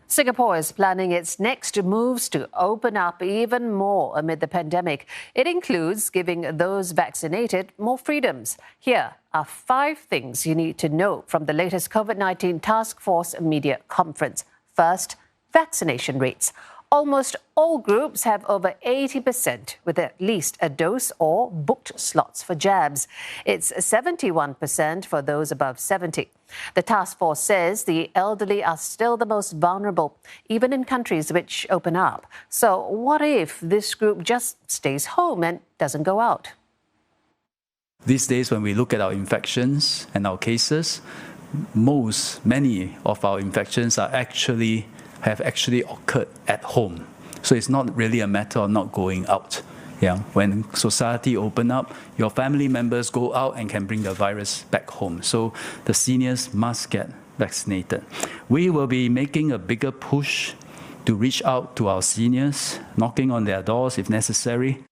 Singapore is planning its next moves to open up even more amid the pandemic. It includes giving those vaccinated more freedoms. Here are 5 things you need to know from the latest COVID-19 taskforce media conference. First, vaccination rates. Almost all groups have over 80% with at least a dose or booked slots for jabs. It's 71% for those above 70. The task force says the elderly are still the most vulnerable, even in countries which open up. So what if this group just stays home and doesn't go out? These days, when we look at our infections and our cases, many of our infections have actually occurred at home. So it's not really a matter of not going out. Yeah, when society open up, your family members go out and can bring the virus back home. So the seniors must get vaccinated. We will be making a bigger push to reach out to our seniors, knocking on their doors if necessary.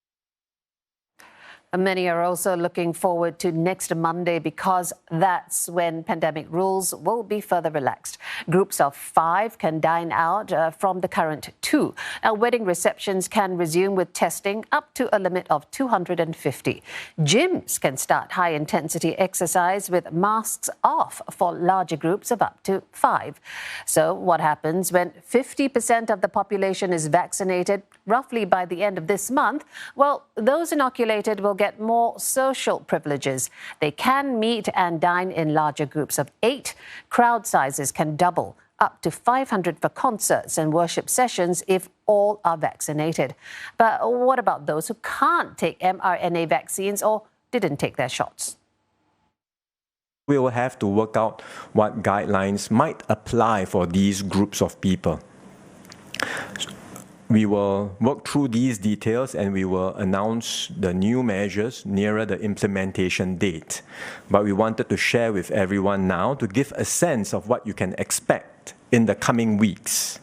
Many are also looking forward to next Monday because that's when pandemic rules will be further relaxed. Groups of 5 can dine out from the current 2. Wedding receptions can resume with testing up to a limit of 250. Gyms can start high-intensity exercise with masks off for larger groups of up to 5. So what happens when 50% of the population is vaccinated roughly by the end of this month? Well, those inoculated will get more social privileges. They can meet and dine in larger groups of 8. Crowd sizes can double, up to 500 for concerts and worship sessions if all are vaccinated. But what about those who can't take mRNA vaccines or didn't take their shots? We will have to work out what guidelines might apply for these groups of people. We will work through these details and we will announce the new measures nearer the implementation date. But we wanted to share with everyone now to give a sense of what you can expect in the coming weeks.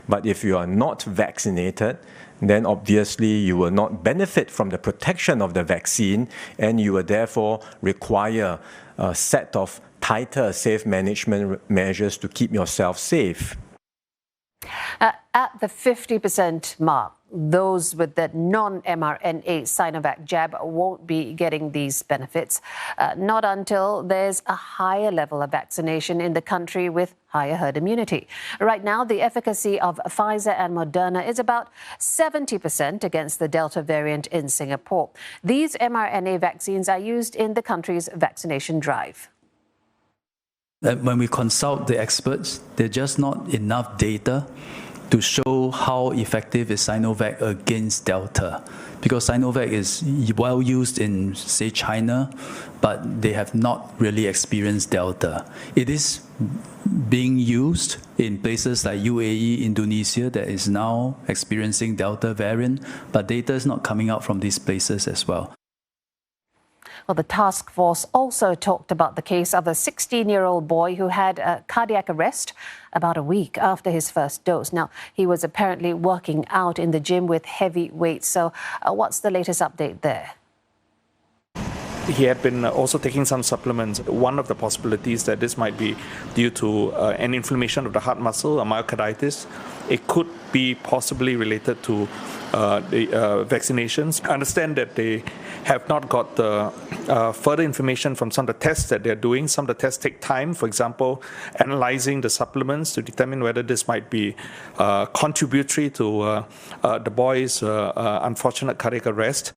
But if you are not vaccinated, then obviously you will not benefit from the protection of the vaccine and you will therefore require a set of tighter safe management measures to keep yourself safe. At the 50% mark, those with the non-mRNA Sinovac jab won't be getting these benefits, not until there's a higher level of vaccination in the country with higher herd immunity. Right now, the efficacy of Pfizer and Moderna is about 70% against the Delta variant in Singapore. These mRNA vaccines are used in the country's vaccination drive. When we consult the experts, there's just not enough data to show how effective is Sinovac against Delta. Because Sinovac is well used in, say, China, but they have not really experienced Delta. It is being used in places like UAE, Indonesia, that is now experiencing Delta variant, but data is not coming out from these places as well. Well, the task force also talked about the case of a 16-year-old boy who had a cardiac arrest about a week after his first dose. Now, he was apparently working out in the gym with heavy weights. So what's the latest update there? He had been also taking some supplements. One of the possibilities that this might be due to an inflammation of the heart muscle, a myocarditis. It could be possibly related to the vaccinations. I understand that they have not got the further information from some of the tests that they're doing. Some of the tests take time. For example, analyzing the supplements to determine whether this might be contributory to the boy's unfortunate cardiac arrest.